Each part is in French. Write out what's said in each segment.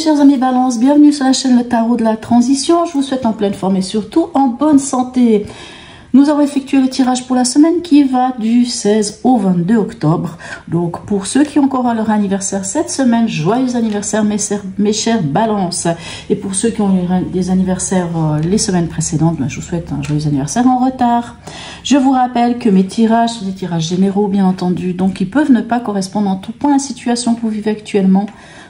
chers amis Balance, bienvenue sur la chaîne Le Tarot de la Transition. Je vous souhaite en pleine forme et surtout en bonne santé. Nous avons effectué le tirage pour la semaine qui va du 16 au 22 octobre. Donc pour ceux qui ont encore leur anniversaire cette semaine, joyeux anniversaire mes chers Balance. Et pour ceux qui ont eu des anniversaires les semaines précédentes, je vous souhaite un joyeux anniversaire en retard. Je vous rappelle que mes tirages sont des tirages généraux bien entendu, donc ils peuvent ne pas correspondre en tout point à la situation que vous vivez actuellement.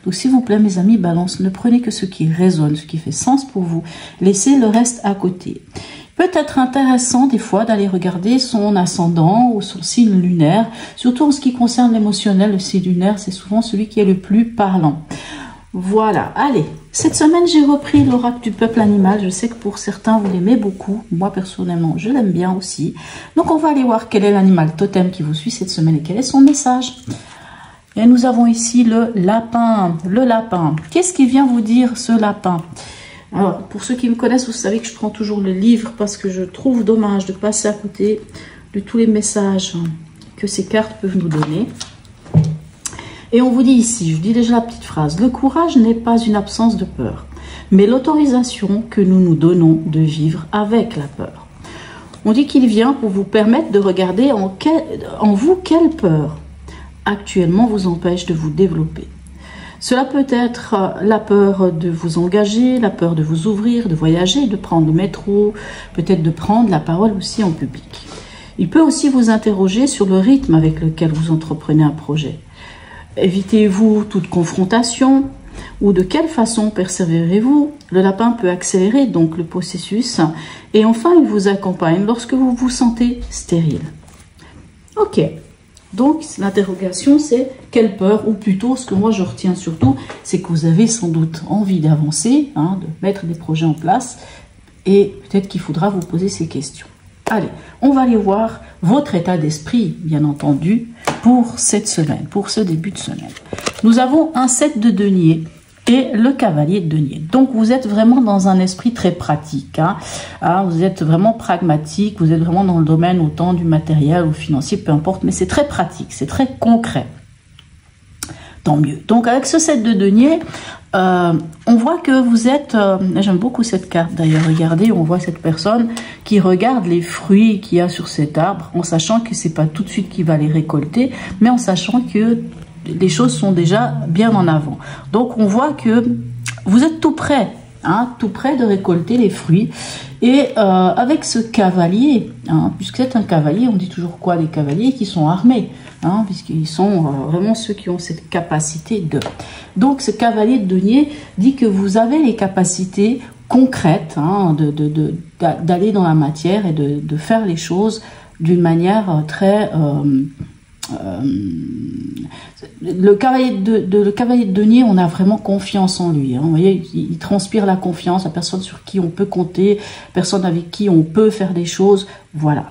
Donc s'il vous plaît mes amis Balance, ne prenez que ce qui résonne, ce qui fait sens pour vous. Laissez le reste à côté. Peut-être intéressant des fois d'aller regarder son ascendant ou son signe lunaire, surtout en ce qui concerne l'émotionnel. Le signe lunaire, c'est souvent celui qui est le plus parlant. Voilà, allez, cette semaine j'ai repris l'oracle du peuple animal. Je sais que pour certains vous l'aimez beaucoup, moi personnellement je l'aime bien aussi. Donc on va aller voir quel est l'animal totem qui vous suit cette semaine et quel est son message. Et nous avons ici le lapin. Le lapin, qu'est-ce qui vient vous dire ce lapin? Alors, pour ceux qui me connaissent, vous savez que je prends toujours le livre parce que je trouve dommage de passer à côté de tous les messages que ces cartes peuvent nous donner. Et on vous dit ici, je dis déjà la petite phrase, le courage n'est pas une absence de peur, mais l'autorisation que nous nous donnons de vivre avec la peur. On dit qu'il vient pour vous permettre de regarder en vous quelle peur actuellement vous empêche de vous développer. Cela peut être la peur de vous engager, la peur de vous ouvrir, de voyager, de prendre le métro, peut-être de prendre la parole aussi en public. Il peut aussi vous interroger sur le rythme avec lequel vous entreprenez un projet. Évitez-vous toute confrontation ou de quelle façon persévérez-vous? Le lapin peut accélérer donc le processus et enfin il vous accompagne lorsque vous vous sentez stérile. Ok. Donc, l'interrogation, c'est quelle peur, ou plutôt, ce que moi je retiens surtout, c'est que vous avez sans doute envie d'avancer, de mettre des projets en place, et peut-être qu'il faudra vous poser ces questions. Allez, on va aller voir votre état d'esprit, bien entendu, pour cette semaine, pour ce début de semaine. Nous avons un 7 de denier et le cavalier de denier. Donc, vous êtes vraiment dans un esprit très pratique. Vous êtes vraiment pragmatique, vous êtes vraiment dans le domaine autant du matériel ou financier, peu importe, mais c'est très pratique, c'est très concret. Tant mieux. Donc, avec ce 7 de denier, on voit que vous êtes... J'aime beaucoup cette carte d'ailleurs. Regardez, on voit cette personne qui regarde les fruits qu'il y a sur cet arbre, en sachant que c'est pas tout de suite qu'il va les récolter, mais en sachant que les choses sont déjà bien en avant. Donc on voit que vous êtes tout prêt, tout prêt de récolter les fruits. Et avec ce cavalier, puisque c'est un cavalier, on dit toujours quoi? Les cavaliers qui sont armés, puisqu'ils sont vraiment ceux qui ont cette capacité de. Donc ce cavalier de denier dit que vous avez les capacités concrètes d'aller dans la matière et de faire les choses d'une manière très... le cavalier de denier, on a vraiment confiance en lui. Vous voyez, il transpire la confiance, la personne sur qui on peut compter, personne avec qui on peut faire des choses. Voilà.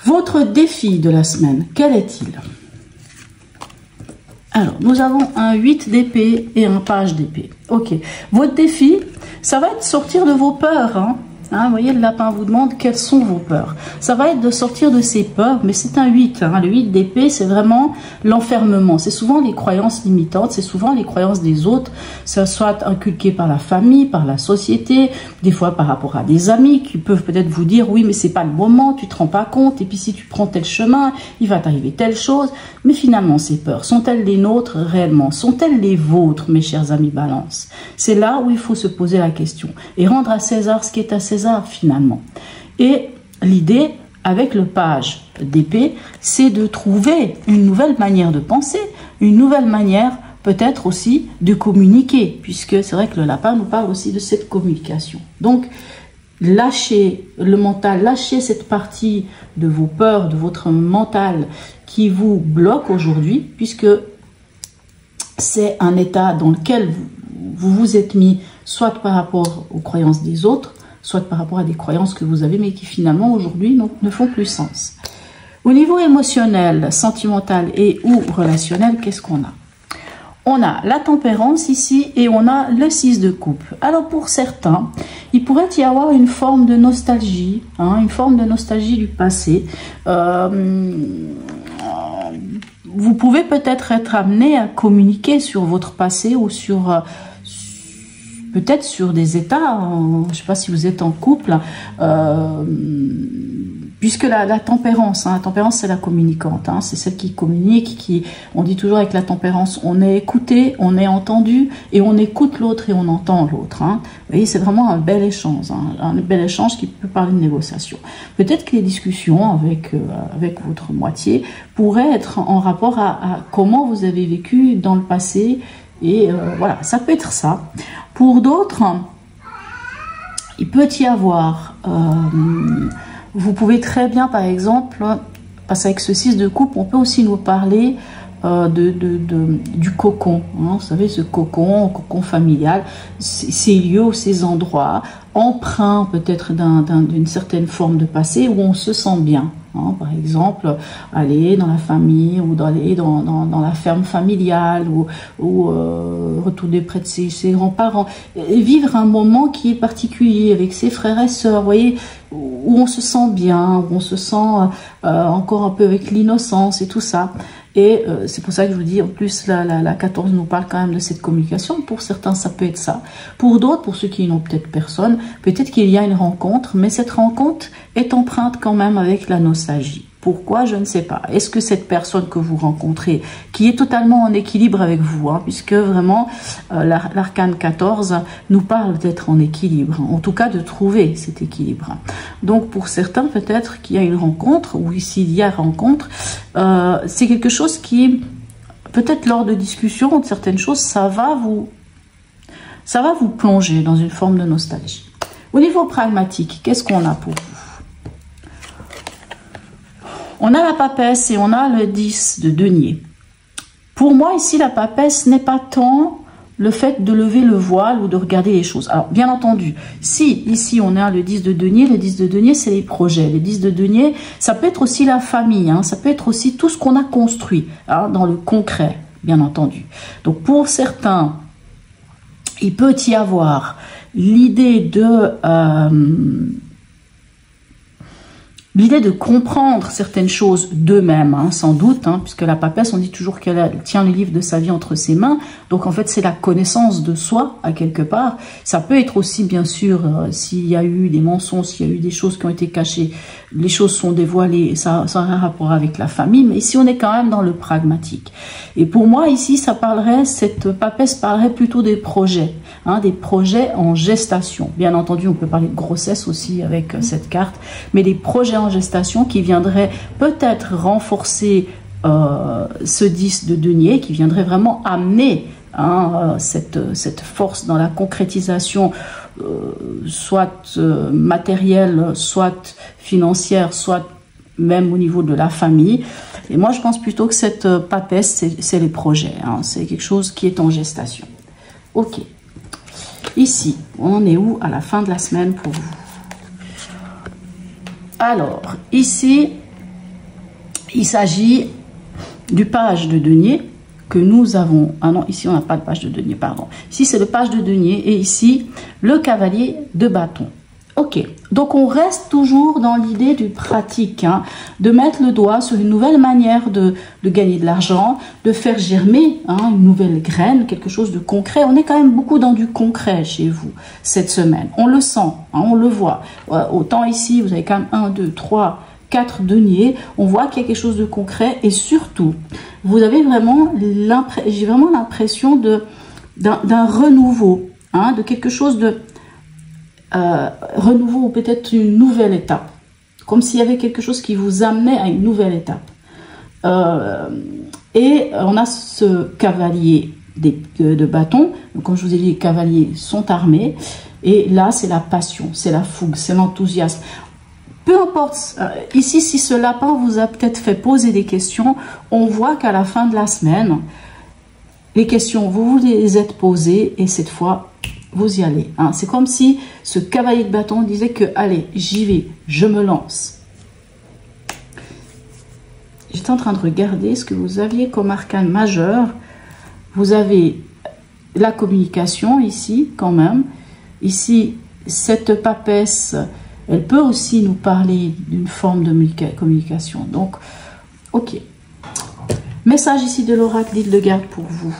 Votre défi de la semaine, quel est-il? Alors, nous avons un 8 d'épée et un page d'épée. Ok. Votre défi, ça va être sortir de vos peurs, vous voyez, le lapin vous demande quelles sont vos peurs. Ça va être de sortir de ses peurs, mais c'est un 8. Le 8 d'épée, c'est vraiment l'enfermement. C'est souvent les croyances limitantes, c'est souvent les croyances des autres. Ça soit inculqué par la famille, par la société, des fois par rapport à des amis qui peuvent peut-être vous dire « Oui, mais c'est pas le moment, tu te rends pas compte, et puis si tu prends tel chemin, il va t'arriver telle chose. » Mais finalement, ces peurs, sont-elles les nôtres réellement? Sont-elles les vôtres, mes chers amis Balance? C'est là où il faut se poser la question et rendre à César ce qui est à César finalement. Et l'idée avec le page d'épée, c'est de trouver une nouvelle manière de penser, une nouvelle manière peut-être aussi de communiquer, puisque c'est vrai que le lapin nous parle aussi de cette communication. Donc, lâchez le mental, lâchez cette partie de vos peurs, de votre mental qui vous bloque aujourd'hui, puisque c'est un état dans lequel vous vous êtes mis, soit par rapport aux croyances des autres, soit par rapport à des croyances que vous avez, mais qui finalement aujourd'hui ne font plus sens. Au niveau émotionnel, sentimental et ou relationnel, qu'est-ce qu'on a? On a la tempérance ici et on a le 6 de coupe. Alors pour certains, il pourrait y avoir une forme de nostalgie, une forme de nostalgie du passé. vous pouvez peut-être être amené à communiquer sur votre passé ou sur peut-être sur des états, je ne sais pas si vous êtes en couple, puisque la tempérance, la tempérance c'est la communicante, c'est celle qui communique, on dit toujours avec la tempérance, on est écouté, on est entendu, et on écoute l'autre et on entend l'autre. Vous voyez, c'est vraiment un bel échange, un bel échange qui peut parler de négociation. Peut-être que les discussions avec votre moitié pourraient être en rapport à comment vous avez vécu dans le passé, et voilà, ça peut être ça. Pour d'autres, il peut y avoir, vous pouvez très bien, par exemple, parce qu'avec ce 6 de coupe, on peut aussi nous parler du cocon. Vous savez, ce cocon familial, ces lieux, ces endroits, empreints peut-être d'une certaine forme de passé où on se sent bien. Par exemple, aller dans la famille ou aller dans la ferme familiale ou retourner près de ses grands-parents, vivre un moment qui est particulier avec ses frères et sœurs, vous voyez, où on se sent bien, où on se sent encore un peu avec l'innocence et tout ça. Et c'est pour ça que je vous dis, en plus, la 14 nous parle quand même de cette communication. Pour certains, ça peut être ça. Pour d'autres, pour ceux qui n'ont peut-être personne, peut-être qu'il y a une rencontre, mais cette rencontre est empreinte quand même avec la nostalgie. Pourquoi? Je ne sais pas. Est-ce que cette personne que vous rencontrez, qui est totalement en équilibre avec vous, puisque vraiment l'arcane 14 nous parle d'être en équilibre, en tout cas de trouver cet équilibre. Donc pour certains, peut-être qu'il y a une rencontre, ou s'il y a rencontre, c'est quelque chose qui, peut-être lors de discussions, de certaines choses, ça va vous plonger dans une forme de nostalgie. Au niveau pragmatique, qu'est-ce qu'on a pour vous? On a la papesse et on a le 10 de denier. Pour moi, ici, la papesse n'est pas tant le fait de lever le voile ou de regarder les choses. Alors, bien entendu, si ici on a le 10 de denier, le 10 de denier, c'est les projets. Le 10 de denier, ça peut être aussi la famille, ça peut être aussi tout ce qu'on a construit dans le concret, bien entendu. Donc, pour certains, il peut y avoir l'idée de comprendre certaines choses d'eux-mêmes, sans doute, puisque la papesse, on dit toujours qu'elle tient le livre de sa vie entre ses mains. Donc, en fait, c'est la connaissance de soi, à quelque part. Ça peut être aussi, bien sûr, s'il y a eu des mensonges, s'il y a eu des choses qui ont été cachées, les choses sont dévoilées, ça a un rapport avec la famille. Mais ici, on est quand même dans le pragmatique. Et pour moi, ici, cette papesse parlerait plutôt des projets en gestation. Bien entendu, on peut parler de grossesse aussi avec cette carte, mais des projets en gestation qui viendraient peut-être renforcer ce 10 de denier, qui viendrait vraiment amener cette force dans la concrétisation, soit matérielle, soit financière, soit même au niveau de la famille. Et moi, je pense plutôt que cette papesse, c'est les projets. C'est quelque chose qui est en gestation. Ok. Ici, on en est où à la fin de la semaine pour vous? Alors, ici, il s'agit du page de denier que nous avons. Ah non, ici, on n'a pas de page de denier, pardon. Ici, c'est le page de denier et ici, le cavalier de bâton. Ok, donc on reste toujours dans l'idée du pratique, de mettre le doigt sur une nouvelle manière de gagner de l'argent, de faire germer une nouvelle graine, quelque chose de concret. On est quand même beaucoup dans du concret chez vous cette semaine. On le sent, on le voit. Autant ici, vous avez quand même 1, 2, 3, 4 deniers. On voit qu'il y a quelque chose de concret et surtout, vous avez vraiment j'ai vraiment l'impression d'un renouveau, de quelque chose de renouveau ou peut-être une nouvelle étape, comme s'il y avait quelque chose qui vous amenait à une nouvelle étape. Et on a ce cavalier de bâton. Donc, comme je vous ai dit, les cavaliers sont armés et là c'est la passion, c'est la fougue, c'est l'enthousiasme. Peu importe, ici si ce lapin vous a peut-être fait poser des questions, on voit qu'à la fin de la semaine, les questions, vous les êtes posées et cette fois vous y allez. C'est comme si ce cavalier de bâton disait que allez, j'y vais, je me lance. J'étais en train de regarder ce que vous aviez comme arcane majeur. Vous avez la communication ici quand même. Ici, cette papesse, elle peut aussi nous parler d'une forme de communication. Donc, ok. Message ici de l'oracle d'Île de Garde pour vous.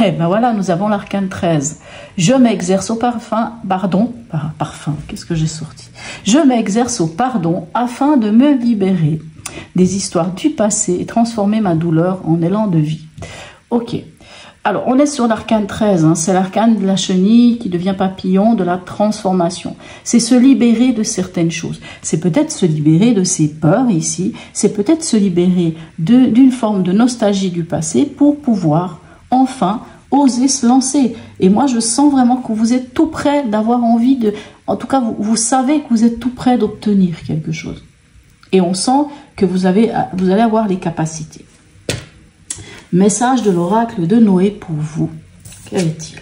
Eh ben voilà, nous avons l'arcane 13. Je m'exerce au pardon, qu'est-ce que j'ai sorti? Je m'exerce au pardon afin de me libérer des histoires du passé et transformer ma douleur en élan de vie. Ok. Alors, on est sur l'arcane 13, hein, c'est l'arcane de la chenille qui devient papillon, de la transformation. C'est se libérer de certaines choses. C'est peut-être se libérer de ses peurs ici, c'est peut-être se libérer d'une forme de nostalgie du passé pour pouvoir enfin oser se lancer. Et moi, je sens vraiment que vous êtes tout près d'avoir envie de... En tout cas, vous savez que vous êtes tout près d'obtenir quelque chose. Et on sent que vous allez avoir les capacités. Message de l'oracle de Noé pour vous. Quel est-il?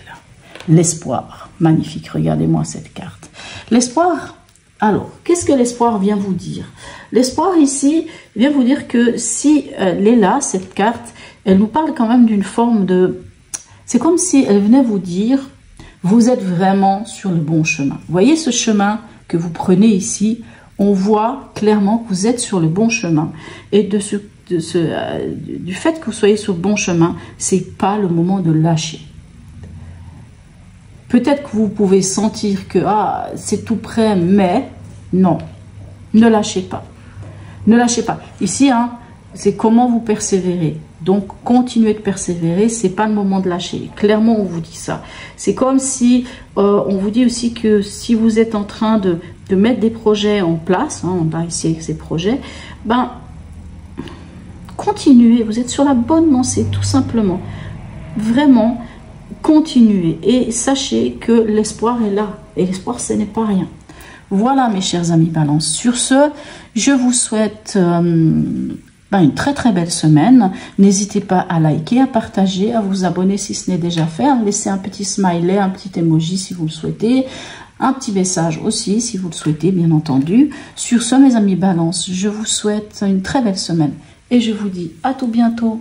L'espoir. Magnifique, regardez-moi cette carte. L'espoir, alors, qu'est-ce que l'espoir vient vous dire? L'espoir ici vient vous dire que si elle est là, cette carte, elle nous parle quand même d'une forme de... C'est comme si elle venait vous dire, vous êtes vraiment sur le bon chemin. Vous voyez ce chemin que vous prenez ici, on voit clairement que vous êtes sur le bon chemin. Et du fait que vous soyez sur le bon chemin, c'est pas le moment de lâcher. Peut-être que vous pouvez sentir que c'est tout près, mais non, ne lâchez pas. Ne lâchez pas. Ici, hein, c'est comment vous persévérez. Donc, continuez de persévérer, c'est pas le moment de lâcher. Clairement, on vous dit ça. C'est comme si, on vous dit aussi que si vous êtes en train de mettre des projets en place, hein, on va ici avec ces projets, ben, continuez, vous êtes sur la bonne lancée, tout simplement. Vraiment, continuez et sachez que l'espoir est là. Et l'espoir, ce n'est pas rien. Voilà, mes chers amis Balance. Sur ce, je vous souhaite... une très très belle semaine. N'hésitez pas à liker, à partager, à vous abonner si ce n'est déjà fait, à me laisser un petit smiley, un petit emoji si vous le souhaitez, un petit message aussi si vous le souhaitez, bien entendu. Sur ce, mes amis Balance, je vous souhaite une très belle semaine et je vous dis à tout bientôt.